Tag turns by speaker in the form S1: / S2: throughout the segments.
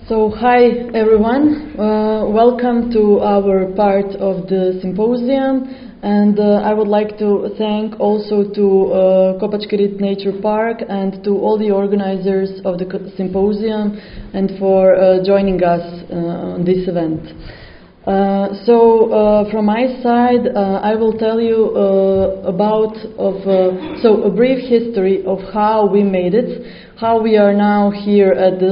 S1: So, hi everyone, welcome to our part of the symposium, and I would like to thank also to Kopački Rit Nature Park and to all the organizers of the symposium and for joining us on this event. From my side, I will tell you about a brief history of how we made it, how we are now here at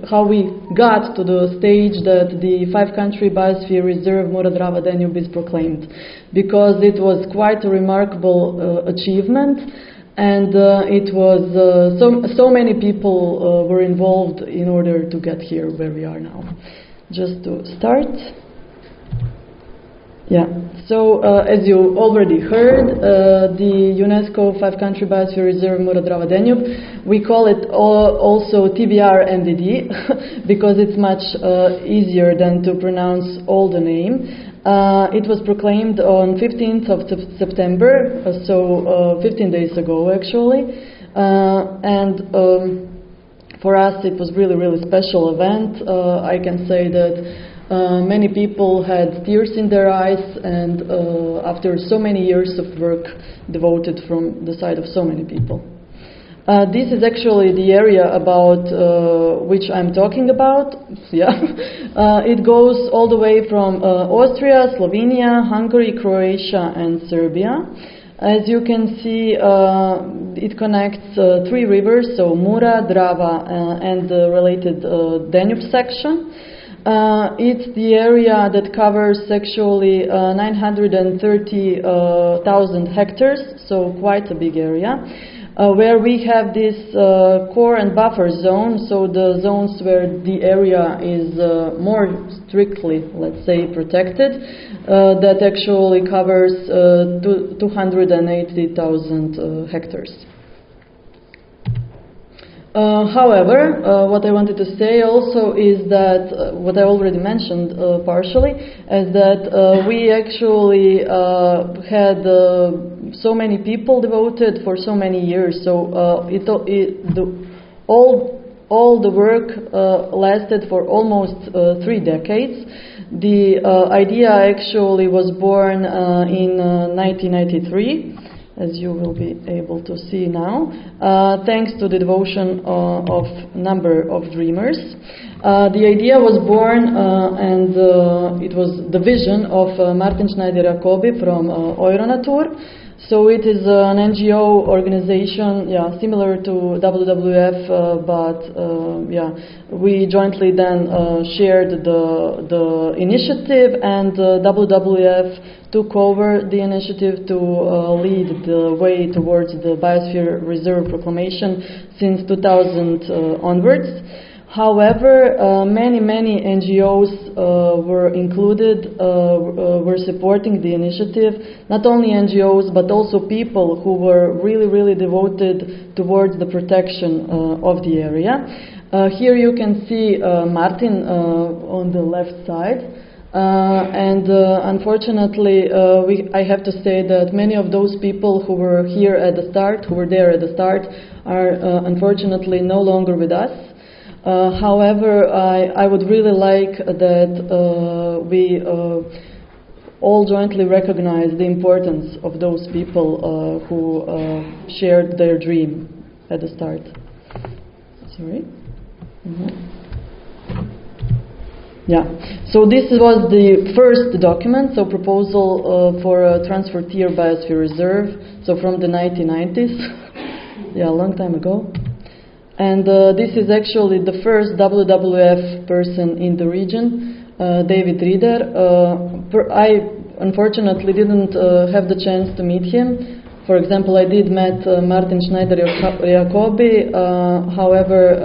S1: how we got to the stage that the 5-country Biosphere Reserve Mura, Drava, Danube is proclaimed, because it was quite a remarkable achievement, and it was so many people were involved in order to get here where we are now. Just to start. Yeah, so as you already heard, the UNESCO 5-country Biosphere Reserve Mura, Drava, Danube, we call it also TBR MDD because it's much easier than to pronounce all the name. It was proclaimed on 15th of September, so 15 days ago actually, and for us it was really special event. I can say that many people had tears in their eyes, and after so many years of work devoted from the side of so many people. This is actually the area about which I'm talking about. Yeah, it goes all the way from Austria, Slovenia, Hungary, Croatia, and Serbia. As you can see, it connects 3 rivers, so Mura, Drava, and the related Danube section. It's the area that covers actually 930,000 hectares, so quite a big area, where we have this core and buffer zone, so the zones where the area is more strictly, let's say, protected, that actually covers 280,000 hectares. However, what I wanted to say also is that, what I already mentioned partially, is that we actually had so many people devoted for so many years, so all the work lasted for almost 3 decades. The idea actually was born in 1993. As you will be able to see now, thanks to the devotion of number of dreamers. The idea was born and it was the vision of Martin Schneider-Jacobi from Euronatur. So it is an NGO organization, yeah, similar to WWF, but we jointly then shared the initiative, and WWF took over the initiative to lead the way towards the Biosphere Reserve proclamation since 2000 onwards. However, many NGOs were included, were supporting the initiative. Not only NGOs, but also people who were really devoted towards the protection of the area. Here you can see Martin on the left side. And unfortunately, I have to say that many of those people who were here at the start, who were there at the start, are unfortunately no longer with us. However, I would really like that we all jointly recognize the importance of those people who shared their dream at the start. Sorry? Yeah, so this was the first document, so proposal for a Transfrontier Biosphere Reserve, so from the 1990s, yeah, a long time ago. And this is actually the first WWF person in the region, David Reeder. I unfortunately didn't have the chance to meet him. For example, I did meet Martin Schneider-Jacobi, however,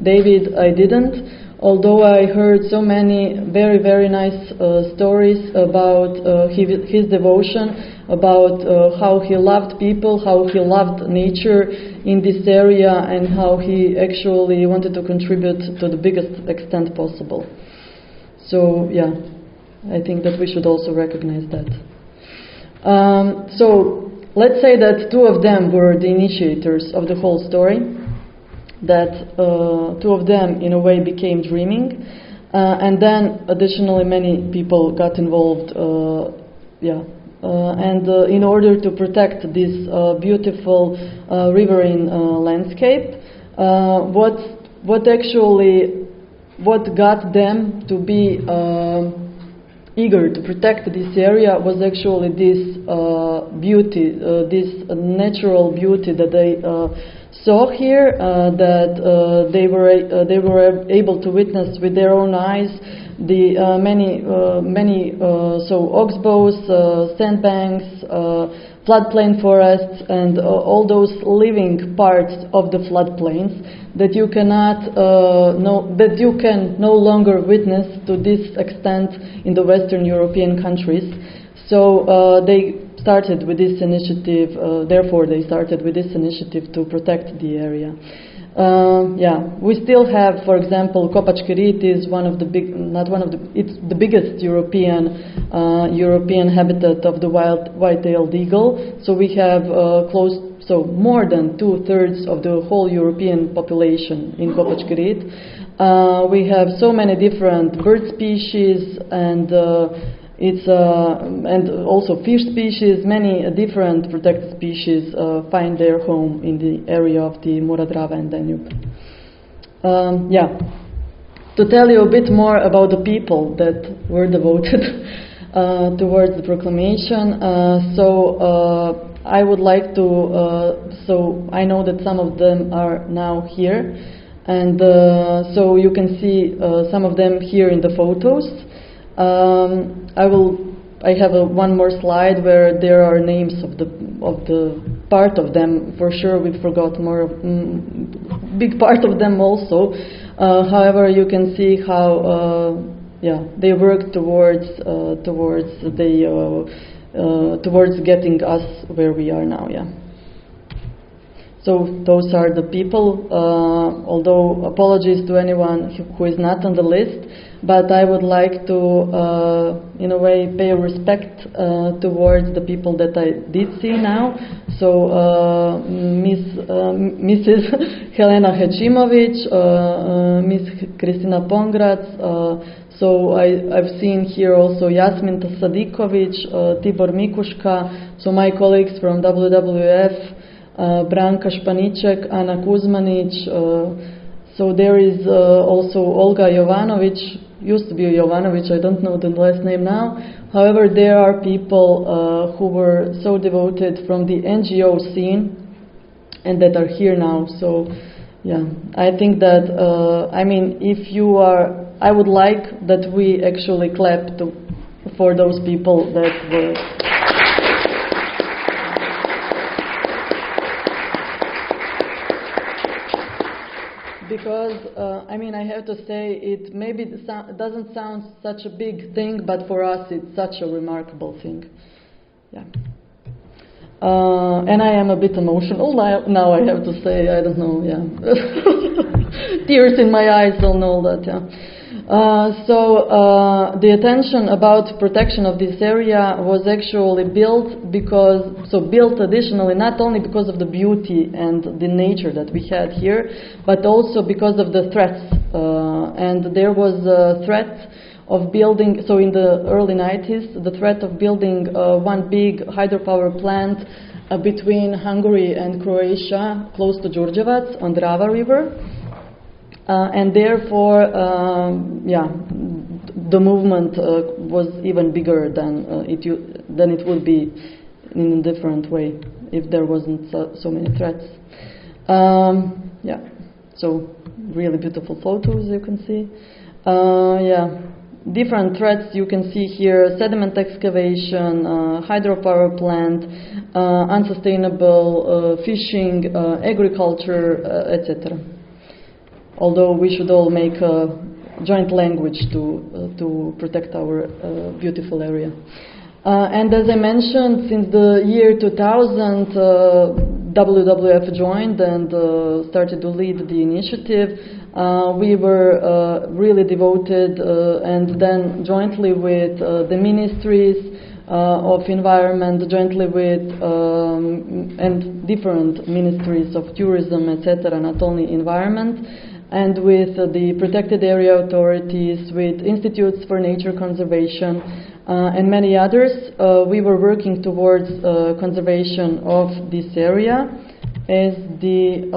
S1: David I didn't. Although I heard so many very nice stories about his devotion, about how he loved people, how he loved nature in this area, and how he actually wanted to contribute to the biggest extent possible. So yeah, I think that we should also recognize that. So let's say that 2 of them were the initiators of the whole story. that two of them in a way became dreaming, and then additionally many people got involved. In order to protect this beautiful riverine landscape, what got them to be eager to protect this area was actually this beauty, this natural beauty that they saw here, that they were able to witness with their own eyes. The many oxbows, sandbanks, floodplain forests, and all those living parts of the floodplains that you cannot that you can no longer witness to this extent in the Western European countries. So they started with this initiative. Therefore, they started with this initiative to protect the area. We still have, for example, Kopački Rit is one of the it's the biggest European habitat of the white-tailed eagle. So we have more than 2/3 of the whole European population in Kopački Rit. We have so many different bird species and also fish species. Many different protected species find their home in the area of the Mura, Drava and Danube. To tell you a bit more about the people that were devoted towards the proclamation, I would like to, I know that some of them are now here, and so you can see some of them here in the photos. I have one more slide where there are names of the part of them. For sure, we forgot more, big part of them also. However, you can see how they work towards getting us where we are now. So those are the people. Although apologies to anyone who is not on the list. But I would like to, in a way, pay respect towards the people that I did see now. So, Mrs. Helena Hečimović, Miss Kristina Pongrac. So I've seen here also Jasmin Sadiković, Tibor Mikuška. So my colleagues from WWF, Branka Španiček, Ana Kuzmanić. So there is also Olga Jovanović. Used to be Jovanović, I don't know the last name now. However, there are people who were so devoted from the NGO scene and that are here now. So, I think that, if you are, I would like that we actually clap for those people that were. Because, I have to say, it maybe doesn't sound such a big thing, but for us it's such a remarkable thing. And I am a bit emotional now I have to say, I don't know, tears in my eyes and all that, the attention about protection of this area was actually built additionally not only because of the beauty and the nature that we had here, but also because of the threats. And there was a threat of building, so in the early 90s, the threat of building one big hydropower plant between Hungary and Croatia, close to Đurđevac on Drava River. And therefore, the movement was even bigger than it would be in a different way if there wasn't so many threats. So really beautiful photos you can see. Different threats you can see here: sediment excavation, hydropower plant, unsustainable fishing, agriculture, etc. Although we should all make a joint language to protect our beautiful area. And as I mentioned, since the year 2000, WWF joined and started to lead the initiative. We were really devoted and then jointly with the ministries of Environment jointly with and different ministries of tourism, etc., not only environment, and with the protected area authorities, with institutes for nature conservation, and many others. We were working towards conservation of this area as the,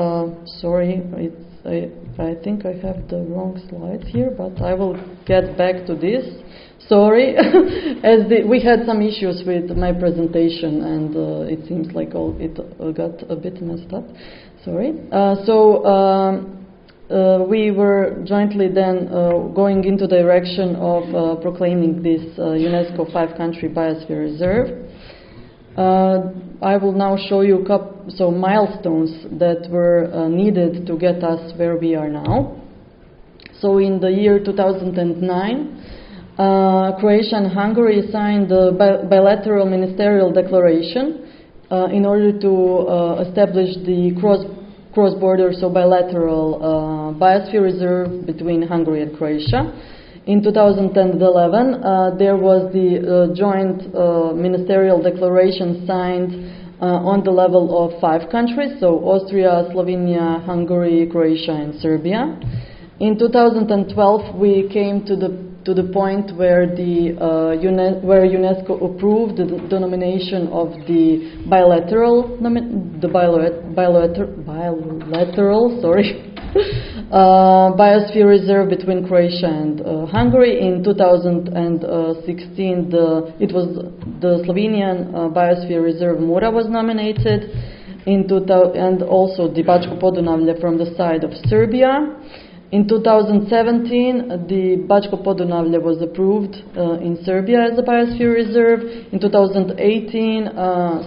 S1: I think I have the wrong slide here, but I will get back to this. Sorry, we had some issues with my presentation, and it seems like it got a bit messed up. Sorry. We were jointly then going into the direction of proclaiming this UNESCO 5-country biosphere reserve. I will now show you milestones that were needed to get us where we are now. So in the year 2009, Croatia and Hungary signed the bilateral ministerial declaration in order to establish the cross-border, so bilateral biosphere reserve between Hungary and Croatia. In 2011, there was the joint ministerial declaration signed on the level of 5 countries, so Austria, Slovenia, Hungary, Croatia, and Serbia. In 2012, we came to the point where UNESCO approved the nomination of the bilateral biosphere reserve between Croatia and Hungary. In 2016, it was the Slovenian biosphere reserve Mura was nominated, and also the Bačko Podunavlje from the side of Serbia. In 2017, the Bačko Podunavlje was approved in Serbia as a biosphere reserve. In 2018,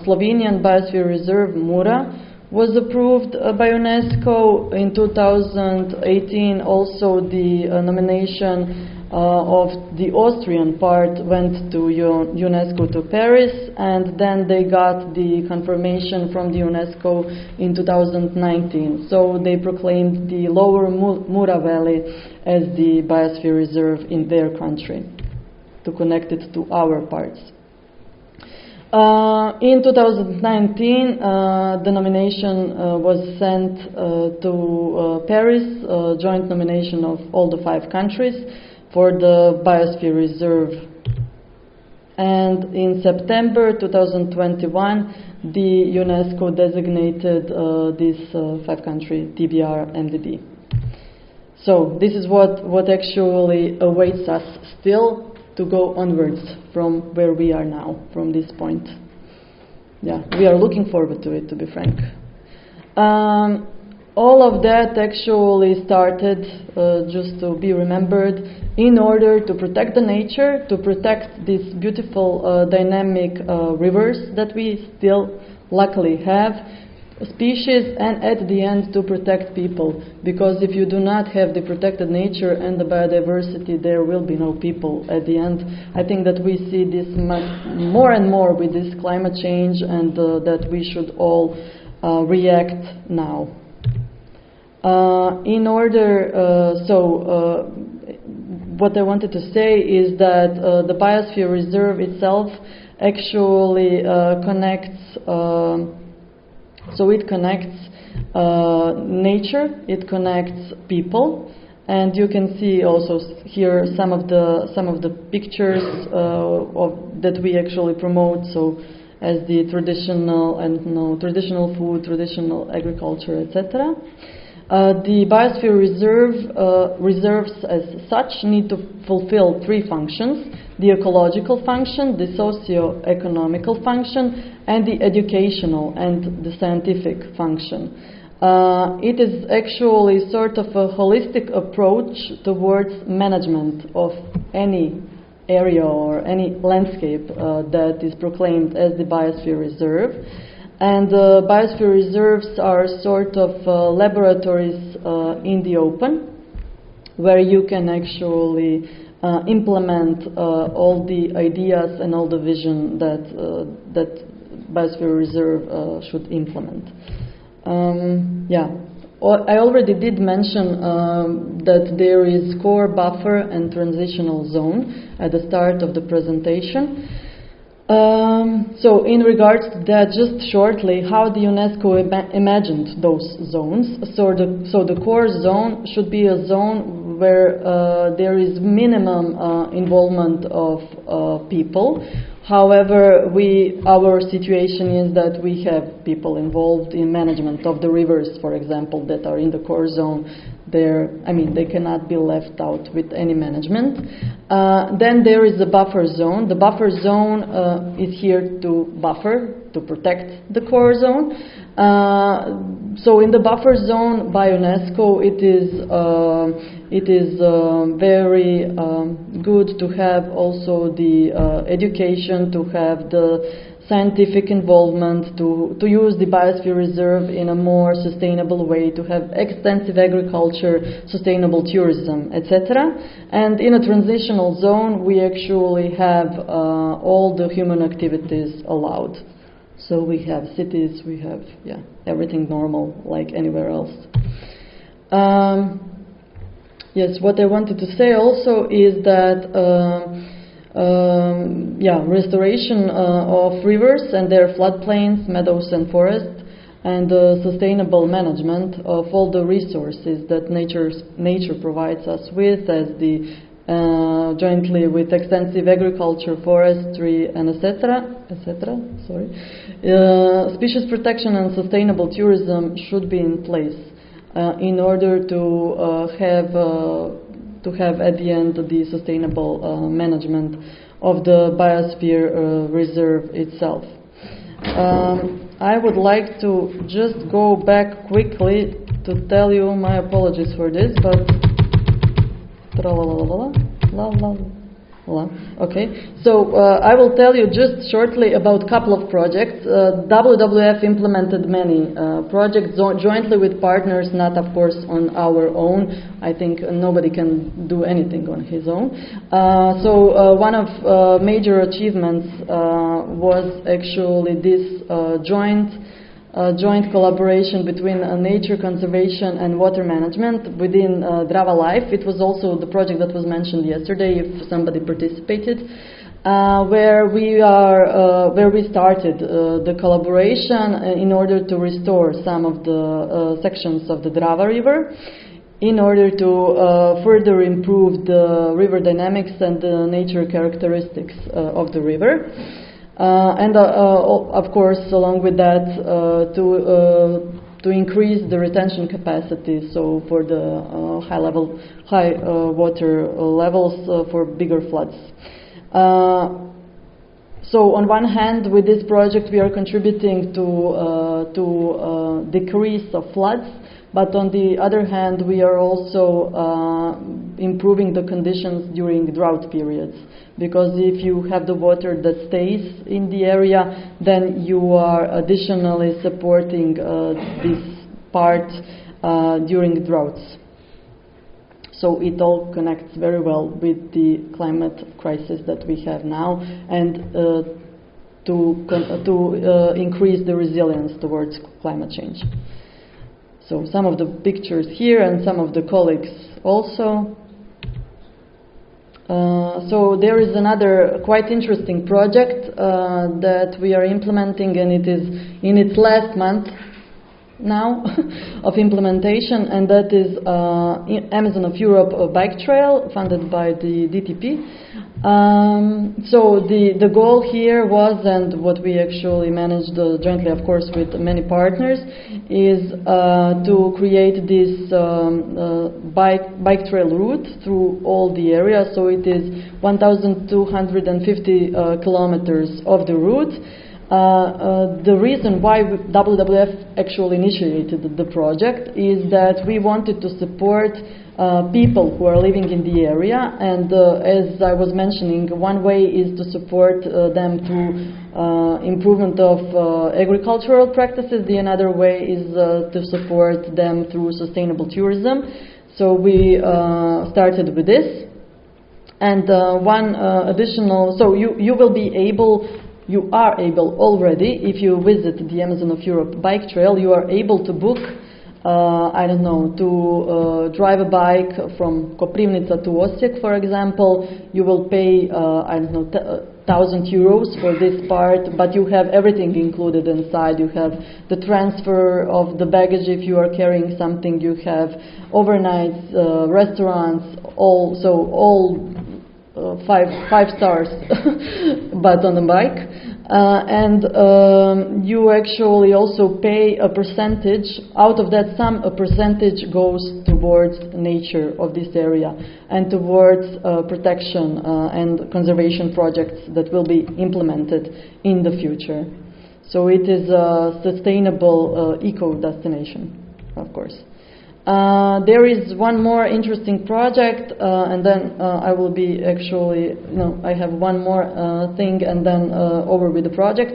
S1: Slovenian biosphere reserve Mura was approved by UNESCO. In 2018, also the nomination of the Austrian part went to UNESCO to Paris, and then they got the confirmation from the UNESCO in 2019. So they proclaimed the lower Mura Valley as the biosphere reserve in their country to connect it to our parts. In 2019, the nomination was sent to Paris, joint nomination of all the 5 countries for the biosphere reserve. And in September 2021, the UNESCO designated this 5-country TBR MDD. So this is what actually awaits us still to go onwards from where we are now, from this point. Yeah, we are looking forward to it, to be frank. All of that actually started, just to be remembered, in order to protect the nature, to protect these beautiful dynamic rivers that we still luckily have, species, and at the end to protect people. Because if you do not have the protected nature and the biodiversity, there will be no people at the end. I think that we see this more and more with this climate change, and that we should all react now. What I wanted to say is that the biosphere reserve itself actually connects, it connects nature, it connects people, and you can see also here some of the pictures that we actually promote. So, as the traditional traditional food, traditional agriculture, etc. The biosphere reserves as such need to fulfill 3 functions: the ecological function, the socio-economical function, and the educational and the scientific function. It is actually sort of a holistic approach towards management of any area or any landscape that is proclaimed as the biosphere reserve. And biosphere reserves are sort of laboratories in the open, where you can actually implement all the ideas and all the vision that biosphere reserve should implement. I already did mention that there is core, buffer, and transitional zone at the start of the presentation. So in regards to that, just shortly, how the UNESCO imagined those zones. So the core zone should be a zone where there is minimum involvement of people. However, our situation is that we have people involved in management of the rivers, for example, that are in the core zone. They cannot be left out with any management. Then there is the buffer zone. The buffer zone is here to buffer, to protect the core zone. So in the buffer zone by UNESCO, it is very good to have also the education, to have the scientific involvement, to use the biosphere reserve in a more sustainable way, to have extensive agriculture, sustainable tourism, etc. And in a transitional zone, we actually have all the human activities allowed. So we have cities, we have everything normal like anywhere else. Yes, what I wanted to say also is that restoration of rivers and their floodplains, meadows and forests, and sustainable management of all the resources that nature provides us with, as the jointly with extensive agriculture, forestry, and etc. Species protection and sustainable tourism should be in place in order to have at the end the sustainable management of the biosphere reserve itself. I would like to just go back quickly to tell you, my apologies for this, but okay, so I will tell you just shortly about a couple of projects. WWF implemented many projects jointly with partners, not of course on our own. I think nobody can do anything on his own. So one of major achievements was actually this joint collaboration between nature conservation and water management within Drava Life. It was also the project that was mentioned yesterday, if somebody participated, where we started the collaboration in order to restore some of the sections of the Drava River, in order to further improve the river dynamics and the nature characteristics of the river. And of course, along with that, to increase the retention capacity, so for the high water levels for bigger floods. So on one hand, with this project, we are contributing to decrease of floods, but on the other hand, we are also improving the conditions during drought periods. Because if you have the water that stays in the area, then you are additionally supporting this part during droughts. So it all connects very well with the climate crisis that we have now, and to increase the resilience towards climate change. So some of the pictures here and some of the colleagues also. So there is another quite interesting project that we are implementing, and it is in its last month now of implementation, and that is Amazon of Europe bike trail funded by the DTP. So the goal here was, and what we actually managed jointly, of course, with many partners, is to create this bike trail route through all the area. So it is 1,250 kilometers of the route. The reason why WWF actually initiated the project is that we wanted to support people who are living in the area, and as I was mentioning, one way is to support them through improvement of agricultural practices. The another way is to support them through sustainable tourism. So we started with this, and one additional. So you will be able. You are able already, if you visit the Amazon of Europe bike trail, you are able to book I don't know, to drive a bike from Koprivnica to Osijek, for example, you will pay, I don't know, 1,000 euros for this part, but you have everything included inside. You have the transfer of the baggage if you are carrying something, you have overnights, restaurants, all five stars, but on the bike. And you actually also pay a percentage. Out of that sum, a percentage goes towards nature of this area and towards protection and conservation projects that will be implemented in the future. So it is a sustainable eco destination, of course. There is one more interesting project, and then I will be actually, I have one more thing and then over with the project.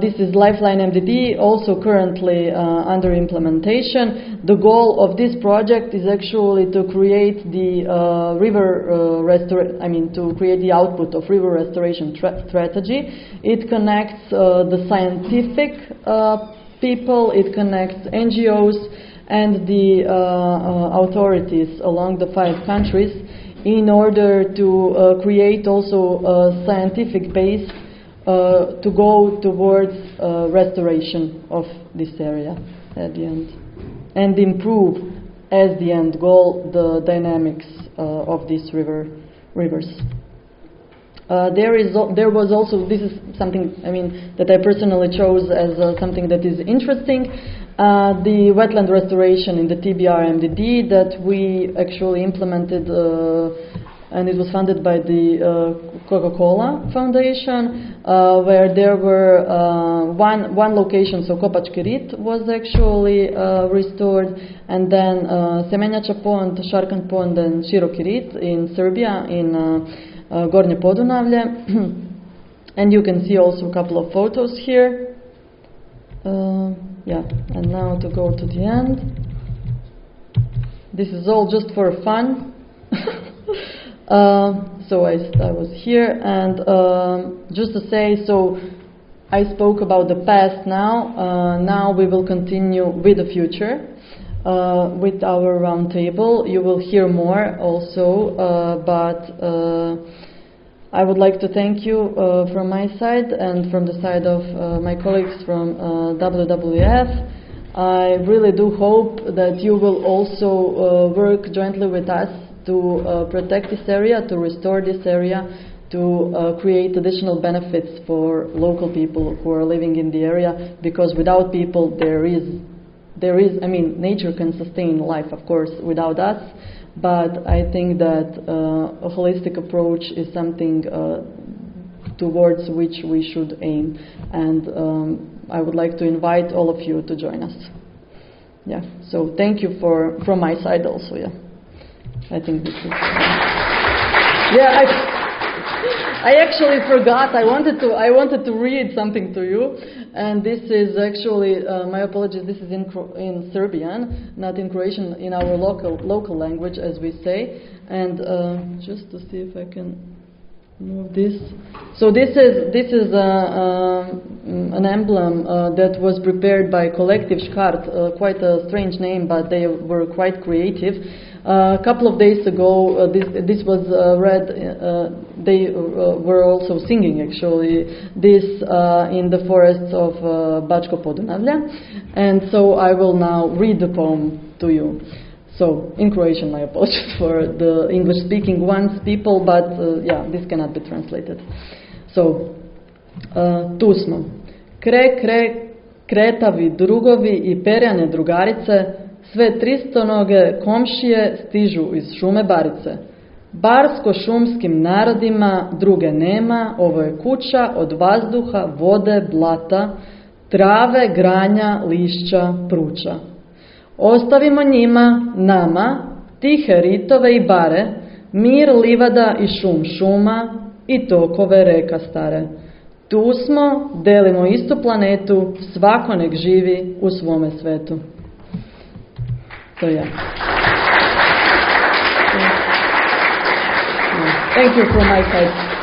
S1: This is Lifeline Mdp, also currently under implementation. The goal of this project is actually to create the to create the output of river restoration strategy. It connects the scientific people, it connects NGOs, and the authorities along the 5 countries in order to create also a scientific base to go towards restoration of this area at the end and improve as the end goal the dynamics of these rivers. There was also, this is something that I personally chose as something that is interesting, the wetland restoration in the TBR MDD that we actually implemented, and it was funded by the Coca-Cola Foundation, where there were one location, so Kopački Rit was actually restored, and then Semenjača Pond, Šarkan Pond, and Široki Rit in Serbia, in Gornje Podunavlje. And you can see also a couple of photos here. And now to go to the end. This is all just for fun. So I was here, and just to say, so I spoke about the past now. Now we will continue with the future. With our roundtable, you will hear more also, but I would like to thank you from my side and from the side of my colleagues from WWF. I really do hope that you will also work jointly with us to protect this area, to restore this area, to create additional benefits for local people who are living in the area, because without people there is, nature can sustain life, of course, without us. But I think that a holistic approach is something towards which we should aim, and I would like to invite all of you to join us. Yeah, so thank you from my side also. Yeah, I think this is. I actually forgot. I wanted to read something to you, and this is actually my apologies. This is in Serbian, not in Croatian, in our local language, as we say. And just to see if I can move this. So this is an emblem that was prepared by Collective Škart, quite a strange name, but they were quite creative. A couple of days ago, this was read. They were also singing actually this in the forests of Bačko Podunavlje, and so I will now read the poem to you. So in Croatian, my apologies for the English-speaking people, but this cannot be translated. So tu smo. Kretavi drugovi i perjane drugarice, sve 300-noge komšije stižu iz šume Barice. Barsko-šumskim narodima druge nema, ovo je kuća od vazduha, vode, blata, trave, granja, lišća, pruča. Ostavimo njima, nama, tihe ritove i bare, mir livada i šum šuma i tokove reka stare. Tu smo, delimo istu planetu, svako nek živi u svome svetu. So yeah. Thank you from my side.